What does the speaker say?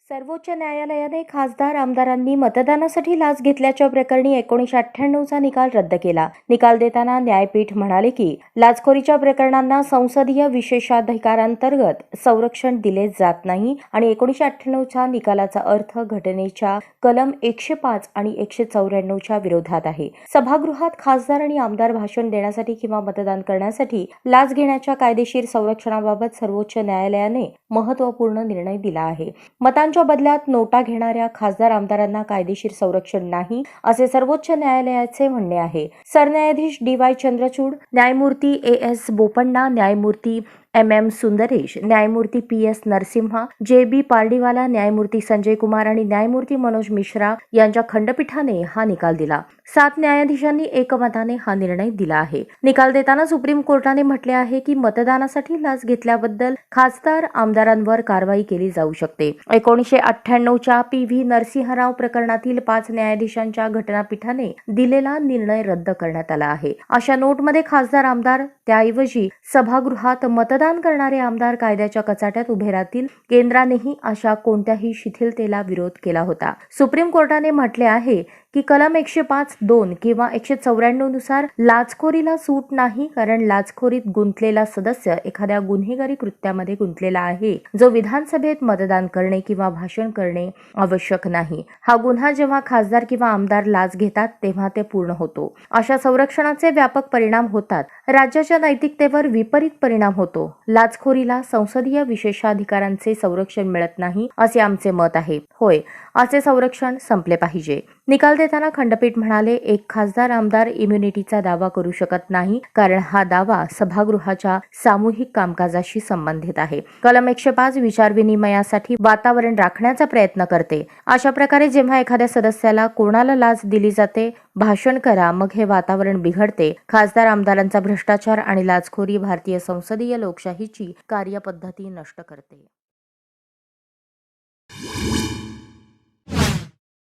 सर्वोच्च न्यायालयाने खासदार आमदारांनी मतदानासाठी लाच घेतल्याच्या प्रकरणी 1998चा निकाल रद्द केला. निकाल देताना न्यायपीठ म्हणाले की लाचखोरीच्या प्रकरणांना संसदीय विशेषाधिकारांतर्गत संरक्षण दिले जात नाही आणि 1998च्या निकालाचा अर्थ घटनेच्या कलम 105 आणि 194च्या विरोधात आहे. सभागृहात खासदार आणि आमदार भाषण देण्यासाठी किंवा मतदान करण्यासाठी लाच घेण्याच्या कायदेशीर संरक्षणाबाबत सर्वोच्च न्यायालयाने महत्त्वपूर्ण निर्णय दिला आहे. मतांच्या बदल्यात नोटा घेणाऱ्या खासदार आमदारांना कायदेशीर संरक्षण नाही असे सर्वोच्च न्यायालयाचे म्हणणे आहे. सरन्यायाधीश DY चंद्रचूड, न्यायमूर्ती AS बोपण्णा, न्यायमूर्ती MM सुंदरेश, न्यायमूर्ती PS नरसिम्हा, JB पार्डीवाला, न्यायमूर्ती संजय कुमार आणि न्यायमूर्ती मनोज मिश्रा यांच्या खंडपीठाने हा निकाल दिला. 7 न्यायाधीशांनी एकमताने हा निर्णय दिला आहे. निकाल देताना सुप्रीम कोर्टाने म्हटले आहे की मतदानासाठी लाच घेतल्याबद्दल खासदार आमदारांवर कारवाई केली जाऊ शकते. 1998च्या PV नरसिंहराव प्रकरणातील 5 न्यायाधीशांच्या घटनापीठाने दिलेला निर्णय रद्द करण्यात आला आहे. अशा नोटमध्ये खासदार आमदार त्याऐवजी सभागृहात मतदान करणारे आमदार कायद्याच्या कचाट्यात उभे राहतील. केंद्रानेही अशा कोणत्याही शिथिलतेला विरोध केला होता. सुप्रीम कोर्टाने म्हटले आहे की कलम 105(2) किंवा 194 नुसार लाचखोरीला सूट नाही, कारण लाचखोरीत गुंतलेला सदस्य एखाद्या गुन्हेगारी कृत्यामध्ये गुंतलेला आहे जो विधानसभेत मतदान करणे किंवा भाषण करणे आवश्यक नाही. हा गुन्हा जेव्हा खासदार किंवा आमदार लाच घेतात तेव्हा ते पूर्ण होतो. अशा संरक्षणाचे व्यापक परिणाम होतात. राज्याच्या नैतिकतेवर विपरीत परिणाम होतो. लाचखोरीला संसदीय विशेषाधिकारांचे संरक्षण मिळत नाही असे आमचे मत आहे. होय, असे संरक्षण संपले पाहिजे. निकाल देताना खंडपीठ म्हणाले, एक खासदार आमदार इम्युनिटीचा दावा करू शकत नाही, कारण हा दावा सभागृहाच्या सामूहिक कामकाजाशी संबंधित आहे. कलम 105 विचारविनिमयासाठी वातावरण राखण्याचा प्रयत्न करते. अशा प्रकारे जेव्हा एखाद्या सदस्याला कोणाला लाच दिली जाते, भाषण करा, मग हे वातावरण बिघडते. खासदार आमदारांचा भ्रष्टाचार आणि लाचखोरी भारतीय संसदीय लोकशाहीची कार्यपद्धती नष्ट करते.